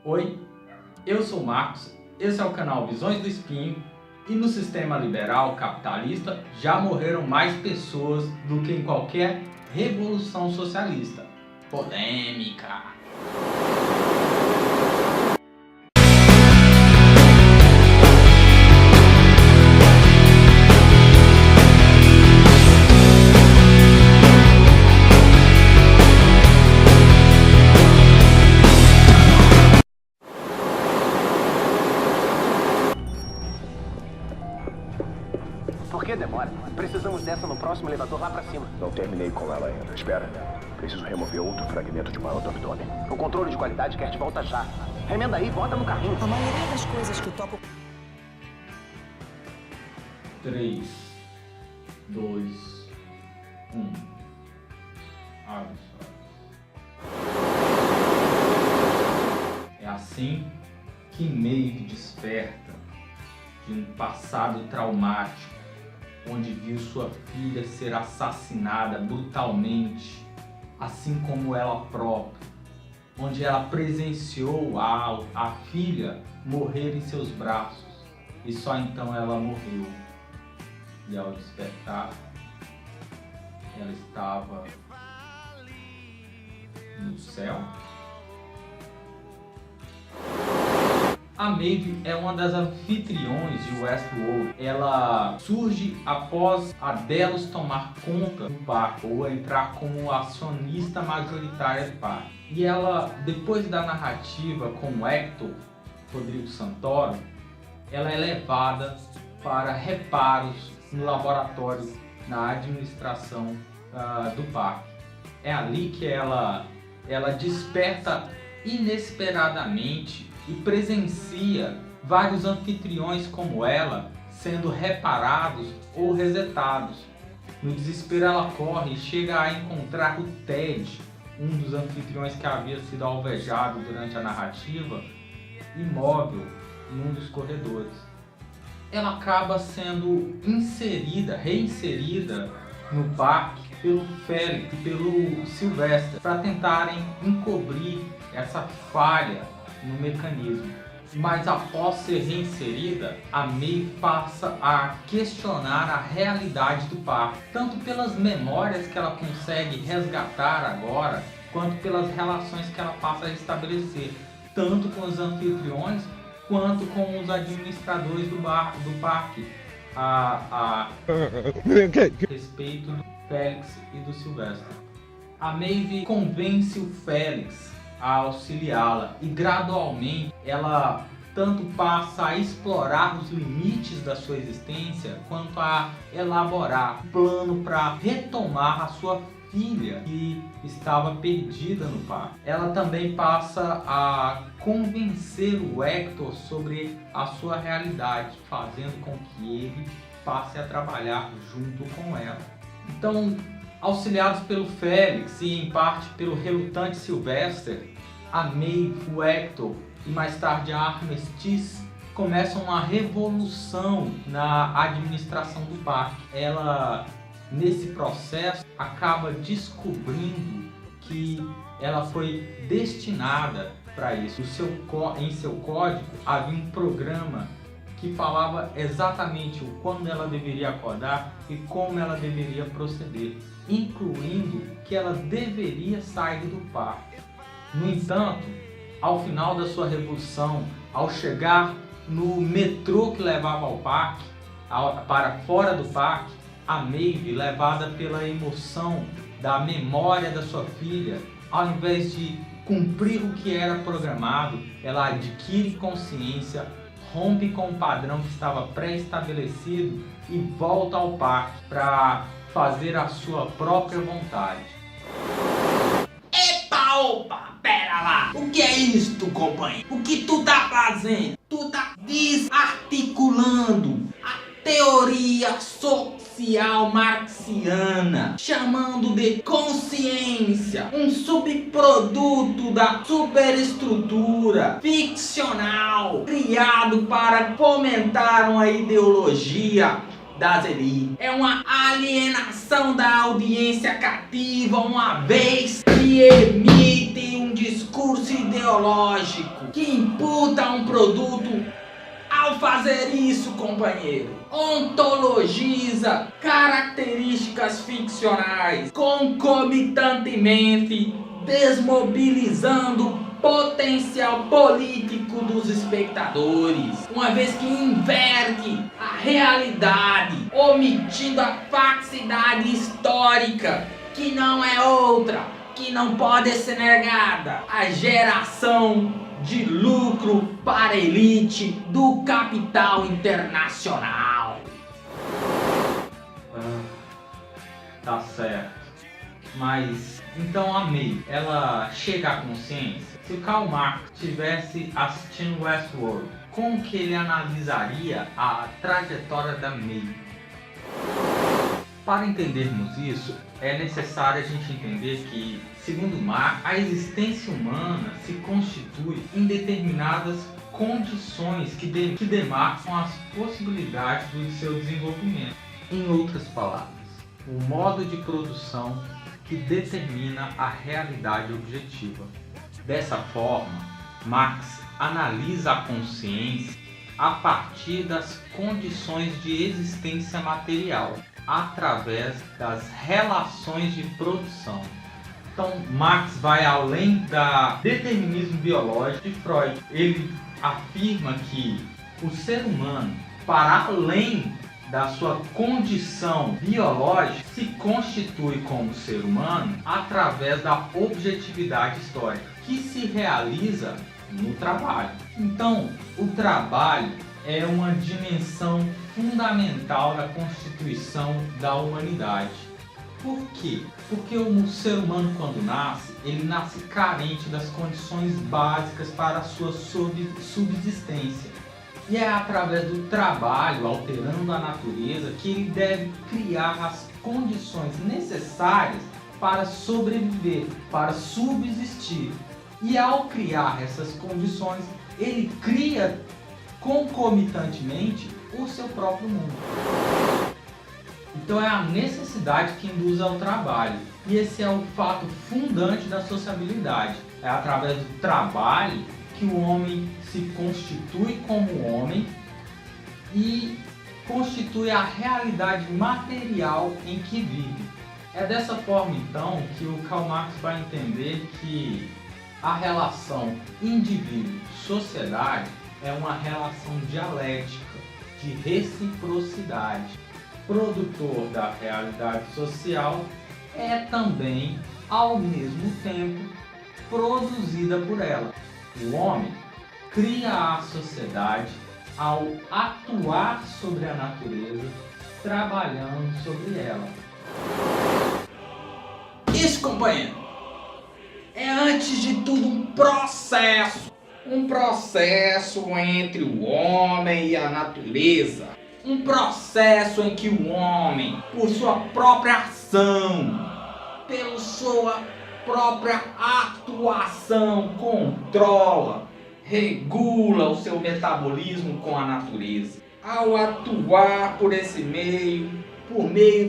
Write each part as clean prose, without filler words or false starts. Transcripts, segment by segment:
Oi, eu sou o Marcos, esse é o canal Visões do Espinho e no sistema liberal capitalista já morreram mais pessoas do que em qualquer revolução socialista. Polêmica! Por que demora? Precisamos dessa no próximo elevador lá pra cima. Não terminei com ela ainda. Espera. Preciso remover outro fragmento de maior do abdômen. O controle de qualidade quer de volta já. Remenda aí, bota no carrinho. A maioria das coisas que toco... 3, 2, 1. Abre os olhos. É assim que Maeve desperta de um passado traumático, onde viu sua filha ser assassinada brutalmente, assim como ela própria, onde ela presenciou a filha morrer em seus braços e só então ela morreu. E ao despertar, ela estava no céu. A Maeve é uma das anfitriões de Westworld. Ela surge após a Delos tomar conta do parque, ou entrar como acionista majoritária do parque. E ela, depois da narrativa com Hector, Rodrigo Santoro, ela é levada para reparos no laboratório, na administração do parque. É ali que ela desperta inesperadamente e presencia vários anfitriões como ela sendo reparados ou resetados. No desespero ela corre e chega a encontrar o Ted, um dos anfitriões que havia sido alvejado durante a narrativa, imóvel em um dos corredores. Ela acaba sendo reinserida no parque pelo Félix e pelo Sylvester para tentarem encobrir essa falha no mecanismo. Mas após ser reinserida, a Maeve passa a questionar a realidade do parque, tanto pelas memórias que ela consegue resgatar agora, quanto pelas relações que ela passa a estabelecer, tanto com os anfitriões quanto com os administradores do parque, a respeito do Félix e do Sylvester. A Maeve convence o Félix a auxiliá-la e gradualmente ela tanto passa a explorar os limites da sua existência quanto a elaborar um plano para retomar a sua filha que estava perdida no parque. Ela também passa a convencer o Hector sobre a sua realidade, fazendo com que ele passe a trabalhar junto com ela. Então, auxiliados pelo Félix e em parte pelo relutante Sylvester, a Maeve, o Hector e mais tarde a Armistice começam uma revolução na administração do parque. Ela, nesse processo, acaba descobrindo que ela foi destinada para isso. Em seu código havia um programa que falava exatamente o quando ela deveria acordar e como ela deveria proceder, incluindo que ela deveria sair do parque. No entanto, ao final da sua revolução, ao chegar no metrô que levava ao parque, para fora do parque, a Maeve, levada pela emoção da memória da sua filha, ao invés de cumprir o que era programado, ela adquire consciência, rompe com o padrão que estava pré-estabelecido e volta ao parque para fazer a sua própria vontade. Epa, opa, pera lá! O que é isto, companheiro? O que tu tá fazendo? Tu tá desarticulando a teoria social marxiana, chamando de consciência um subproduto da superestrutura ficcional criado para fomentar uma ideologia das elites. É uma alienação da audiência cativa, uma vez Ele emite um discurso ideológico que imputa um produto. Ao fazer isso, companheiro, ontologiza características ficcionais, concomitantemente desmobilizando o potencial político dos espectadores, uma vez que inverte a realidade, omitindo a faxicidade histórica, que não é outra, que não pode ser negada, a geração de lucro para a elite do capital internacional. Tá certo. Mas então a May, ela chega à consciência? Se o Karl Marx estivesse assistindo Westworld, como que ele analisaria a trajetória da May? Para entendermos isso, é necessário a gente entender que, segundo Marx, a existência humana se constitui em determinadas condições que demarcam as possibilidades do seu desenvolvimento. Em outras palavras, o modo de produção que determina a realidade objetiva. Dessa forma, Marx analisa a consciência a partir das condições de existência material, através das relações de produção. Então, Marx vai além do determinismo biológico de Freud. Ele afirma que o ser humano, para além da sua condição biológica, se constitui como ser humano através da objetividade histórica, que se realiza no trabalho. Então, o trabalho é uma dimensão fundamental da constituição da humanidade. Por quê? Porque o ser humano, quando nasce, ele nasce carente das condições básicas para a sua subsistência. E é através do trabalho, alterando a natureza, que ele deve criar as condições necessárias para sobreviver, para subsistir. E ao criar essas condições, ele cria concomitantemente o seu próprio mundo. Então é a necessidade que induz ao trabalho. E esse é o fato fundante da sociabilidade. É através do trabalho que o homem se constitui como homem e constitui a realidade material em que vive. É dessa forma, então, que o Karl Marx vai entender que a relação indivíduo-sociedade é uma relação dialética, de reciprocidade. Produtor da realidade social é também, ao mesmo tempo, produzida por ela. O homem cria a sociedade ao atuar sobre a natureza, trabalhando sobre ela. Isso, companheiro, é antes de tudo um processo entre o homem e a natureza. Um processo em que o homem, por sua própria ação, pela sua própria atuação, controla, regula o seu metabolismo com a natureza. Ao atuar por meio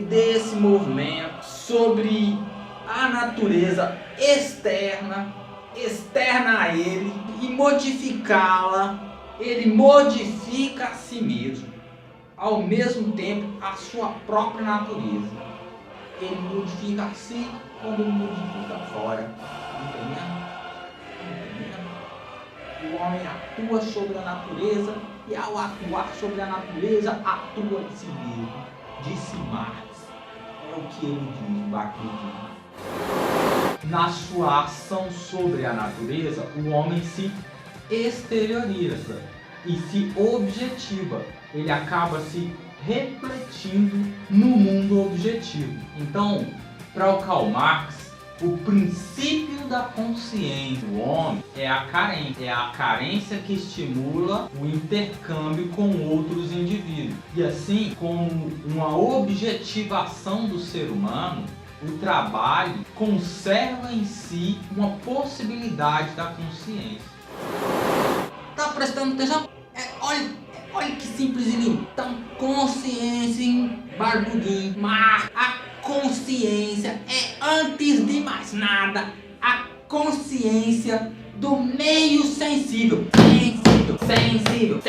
desse movimento sobre a natureza externa a ele e modificá-la, ele modifica a si mesmo, ao mesmo tempo a sua própria natureza. Ele modifica a si como ele modifica fora. Entendendo? O homem atua sobre a natureza e ao atuar sobre a natureza atua em si mesmo. Disse Marx. É o que ele diz, Bakhtin. Na sua ação sobre a natureza, o homem se exterioriza e se objetiva. Ele acaba se refletindo no mundo objetivo. Então, para o Karl Marx, o princípio da consciência do homem é a carência. É a carência que estimula o intercâmbio com outros indivíduos. E assim, como uma objetivação do ser humano, o trabalho conserva em si uma possibilidade da consciência. Tá prestando atenção? Olha que simples e lindo. Então, consciência em barbudinho. Mas a consciência é, antes de mais nada, a consciência do meio sensível. Sensível.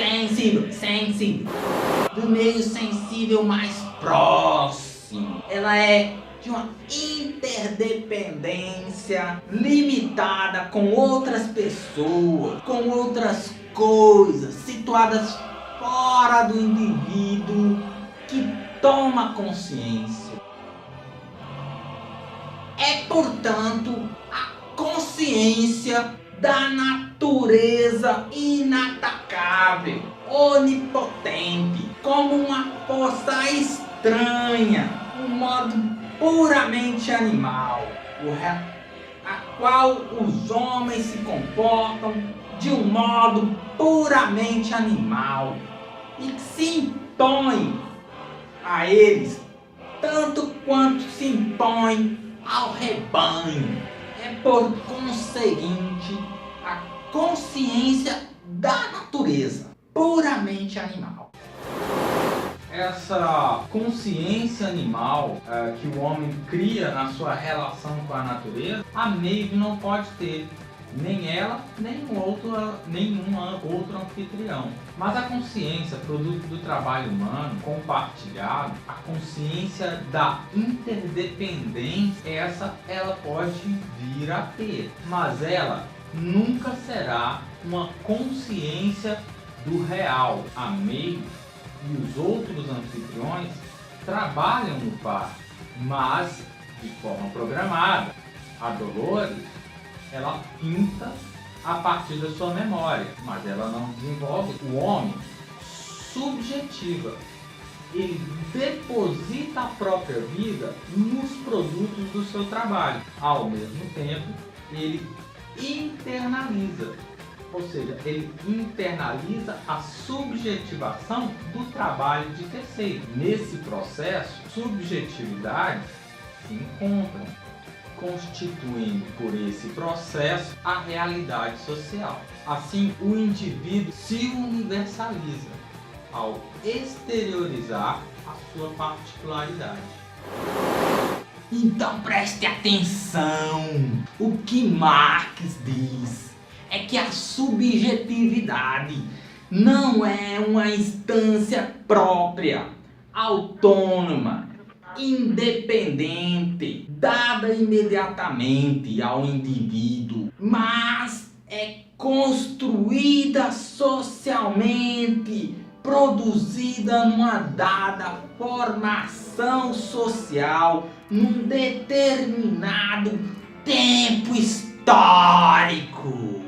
Do meio sensível mais próximo. Ela é de uma interdependência limitada com outras pessoas, com outras coisas, situadas fora do indivíduo que toma consciência. É, portanto, a consciência da natureza inatacável, onipotente, como uma força estranha, um modo puramente animal, a qual os homens se comportam de um modo puramente animal e que se impõe a eles tanto quanto se impõe ao rebanho. É por conseguinte a consciência da natureza puramente animal. Essa consciência animal que o homem cria na sua relação com a natureza, a Maeve não pode ter, nem ela, nenhum outro anfitrião. Mas a consciência, produto do trabalho humano compartilhado, a consciência da interdependência, ela pode vir a ter, mas ela nunca será uma consciência do real. A Maeve e os outros anfitriões trabalham no parque, mas de forma programada. A Dolores, ela pinta a partir da sua memória, mas ela não desenvolve. O homem subjetiva, ele deposita a própria vida nos produtos do seu trabalho. Ao mesmo tempo, ele internaliza, ou seja, ele internaliza a subjetivação do trabalho de terceiro. Nesse processo, subjetividades se encontram, constituindo por esse processo a realidade social. Assim, o indivíduo se universaliza ao exteriorizar a sua particularidade. Então preste atenção! O que Marx diz é que a subjetividade não é uma instância própria, autônoma, independente, dada imediatamente ao indivíduo, mas é construída socialmente, produzida numa dada formação social, num determinado tempo histórico.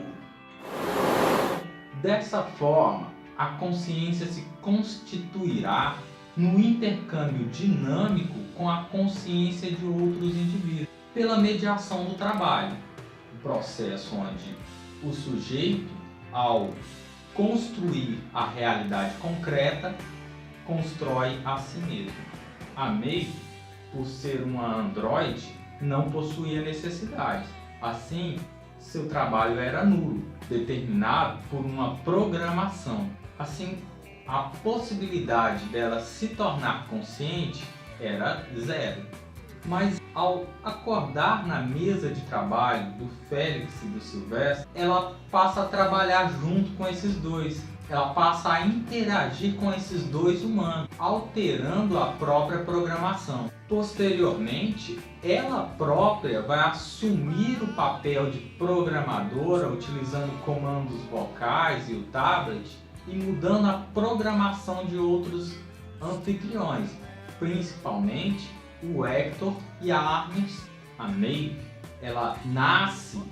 Dessa forma, a consciência se constituirá no intercâmbio dinâmico com a consciência de outros indivíduos, pela mediação do trabalho, um processo onde o sujeito, ao construir a realidade concreta, constrói a si mesmo. A Maeve, por ser uma androide, não possuía necessidades. Assim, seu trabalho era nulo, determinado por uma programação. Assim, a possibilidade dela se tornar consciente era zero. Mas ao acordar na mesa de trabalho do Félix e do Silvestre, ela passa a trabalhar junto com esses dois. Ela passa a interagir com esses dois humanos, alterando a própria programação. Posteriormente, ela própria vai assumir o papel de programadora, utilizando comandos vocais e o tablet, e mudando a programação de outros anfitriões, principalmente o Hector e a Arnes. A Maeve, ela nasce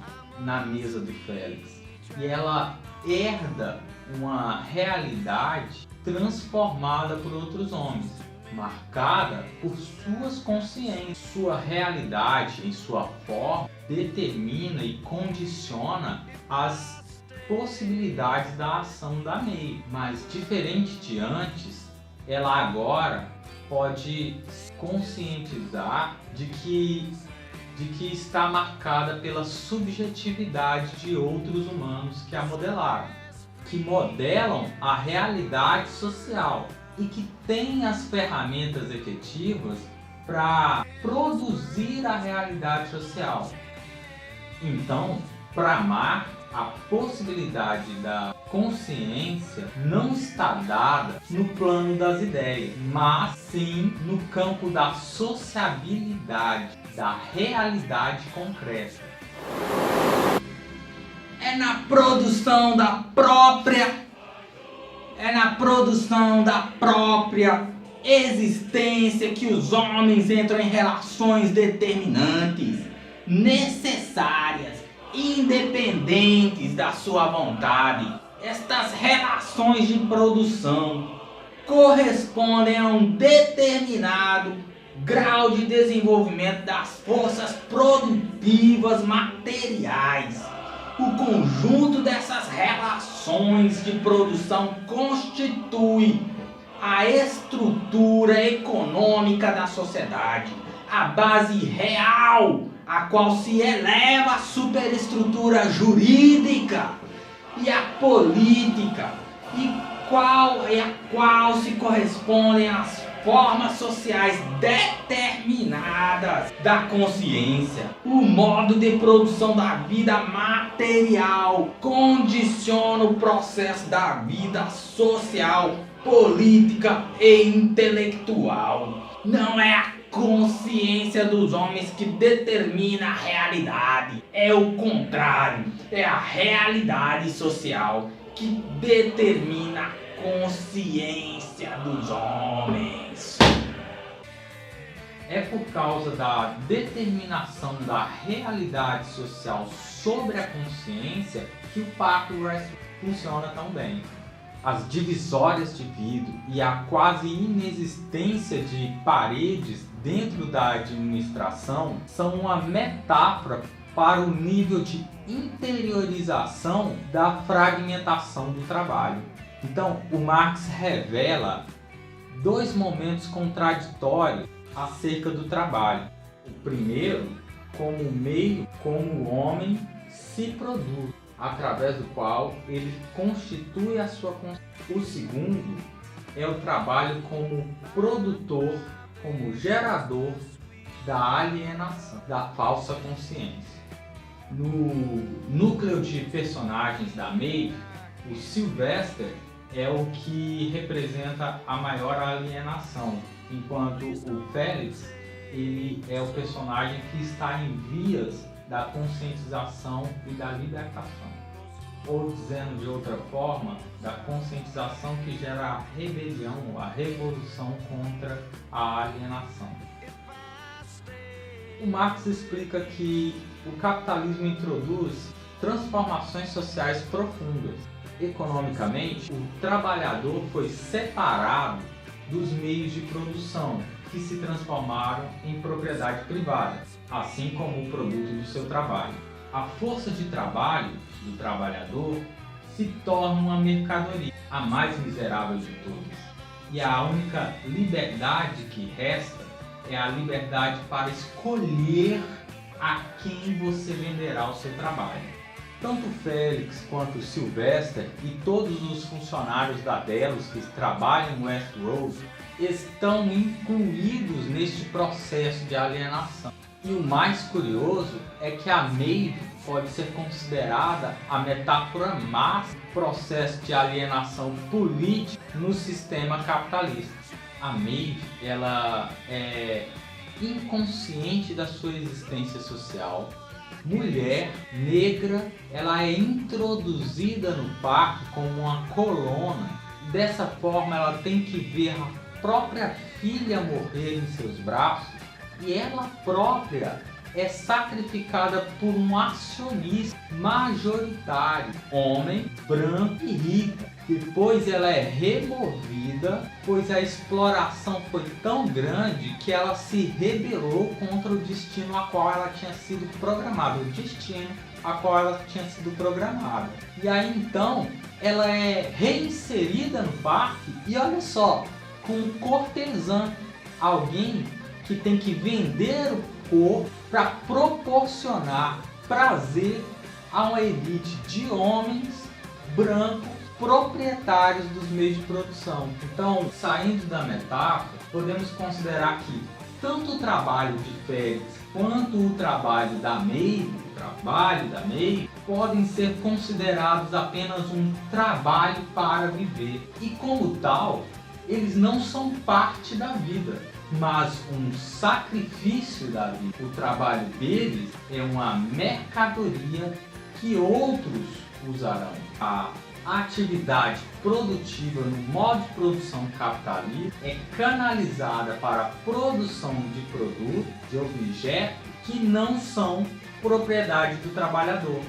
na mesa do Félix e ela herda uma realidade transformada por outros homens, marcada por suas consciências. Sua realidade, em sua forma, determina e condiciona as possibilidades da ação da Maeve, mas diferente de antes, ela agora pode conscientizar de que está marcada pela subjetividade de outros humanos que a modelaram, que modelam a realidade social e que têm as ferramentas efetivas para produzir a realidade social. Então, para Marx, a possibilidade da consciência não está dada no plano das ideias, mas sim no campo da sociabilidade, da realidade concreta. É na produção da própria existência que os homens entram em relações determinantes, necessárias, independentes da sua vontade. Estas relações de produção correspondem a um determinado grau de desenvolvimento das forças produtivas materiais. O conjunto dessas relações de produção constitui a estrutura econômica da sociedade, a base real a qual se eleva a superestrutura jurídica e a política, a qual se correspondem as formas sociais determinadas da consciência. O modo de produção da vida material condiciona o processo da vida social, política e intelectual. Não é a consciência dos homens que determina a realidade. É o contrário. É a realidade social que determina a consciência dos homens. É por causa da determinação da realidade social sobre a consciência que o Pacto Westphal funciona tão bem. As divisórias de vidro e a quase inexistência de paredes dentro da administração são uma metáfora para o nível de interiorização da fragmentação do trabalho. Então, o Marx revela dois momentos contraditórios acerca do trabalho. O primeiro, como meio como o homem se produz, através do qual ele constitui a sua consciência. O segundo é o trabalho como produtor, como gerador da alienação, da falsa consciência. No núcleo de personagens da Maeve, o Sylvester é o que representa a maior alienação, enquanto o Félix ele é o personagem que está em vias da conscientização e da libertação. Ou dizendo de outra forma, da conscientização que gera a rebelião, a revolução contra a alienação. O Marx explica que o capitalismo introduz transformações sociais profundas. Economicamente, o trabalhador foi separado dos meios de produção, que se transformaram em propriedade privada, assim como o produto do seu trabalho. A força de trabalho do trabalhador se torna uma mercadoria, a mais miserável de todas. E a única liberdade que resta é a liberdade para escolher a quem você venderá o seu trabalho. Tanto Félix quanto Sylvester e todos os funcionários da Delos que trabalham no Westworld estão incluídos neste processo de alienação. E o mais curioso é que a Maeve pode ser considerada a metáfora máxima do processo de alienação política no sistema capitalista. A Maeve, ela é inconsciente da sua existência social. Mulher, negra, ela é introduzida no parque como uma colona. Dessa forma, ela tem que ver a própria filha morrer em seus braços e ela própria é sacrificada por um acionista majoritário, homem, branco e rico. Depois ela é removida, pois a exploração foi tão grande que ela se rebelou contra o destino a qual ela tinha sido programada, o destino a qual ela tinha sido programada. E aí então ela é reinserida no parque e olha só, com um cortesã, alguém que tem que vender o corpo para proporcionar prazer a uma elite de homens brancos proprietários dos meios de produção. Então, saindo da metáfora, podemos considerar que tanto o trabalho de Félix quanto o trabalho da Maeve, podem ser considerados apenas um trabalho para viver. E como tal, eles não são parte da vida, mas um sacrifício da vida. O trabalho deles é uma mercadoria que outros usarão. A atividade produtiva no modo de produção capitalista é canalizada para a produção de produtos, de objetos que não são propriedade do trabalhador.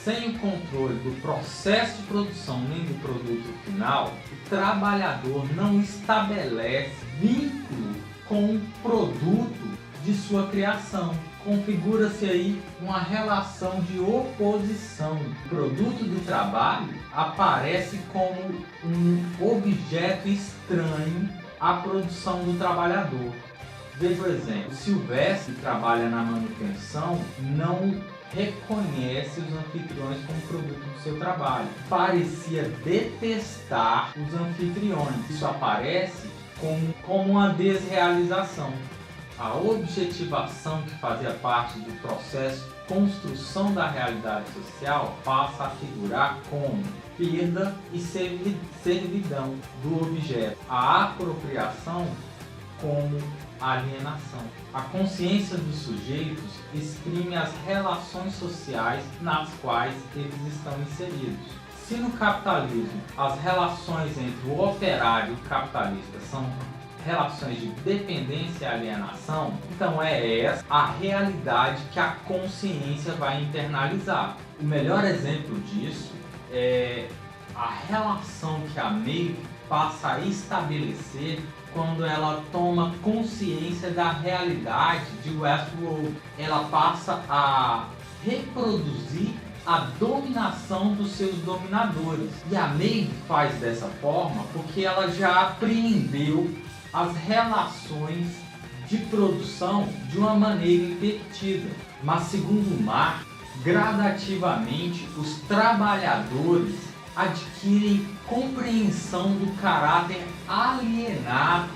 Sem o controle do processo de produção nem do produto final, o trabalhador não estabelece vínculo com o produto de sua criação. Configura-se aí uma relação de oposição. O produto do trabalho aparece como um objeto estranho à produção do trabalhador. Veja o exemplo: o Silvestre, que trabalha na manutenção, não reconhece os anfitriões como produto do seu trabalho. Parecia detestar os anfitriões. Isso aparece como uma desrealização. A objetivação, que fazia parte do processo de construção da realidade social, passa a figurar como perda e servidão do objeto. A apropriação como alienação. A consciência dos sujeitos exprime as relações sociais nas quais eles estão inseridos. Se no capitalismo as relações entre o operário e o capitalista são relações de dependência e alienação, então é essa a realidade que a consciência vai internalizar. O melhor exemplo disso é a relação que a Maeve passa a estabelecer quando ela toma consciência da realidade de Westworld. Ela passa a reproduzir a dominação dos seus dominadores. E a Maeve faz dessa forma porque ela já apreendeu as relações de produção de uma maneira invertida. Mas, segundo Marx, gradativamente os trabalhadores adquirem compreensão do caráter alienado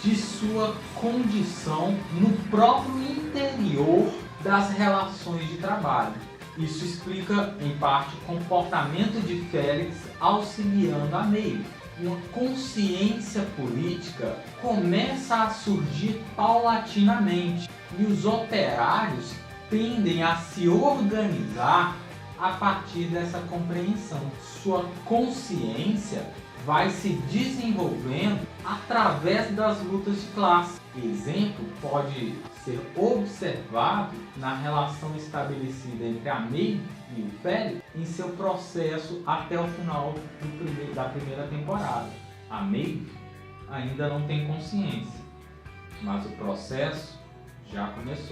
de sua condição no próprio interior das relações de trabalho. Isso explica, em parte, o comportamento de Félix auxiliando a Maeve. Uma consciência política começa a surgir paulatinamente e os operários tendem a se organizar a partir dessa compreensão. Sua consciência vai se desenvolvendo através das lutas de classe. Exemplo pode ser observado na relação estabelecida entre a Maeve e o Félix em seu processo até o final da primeira temporada. A Maeve ainda não tem consciência, mas o processo já começou.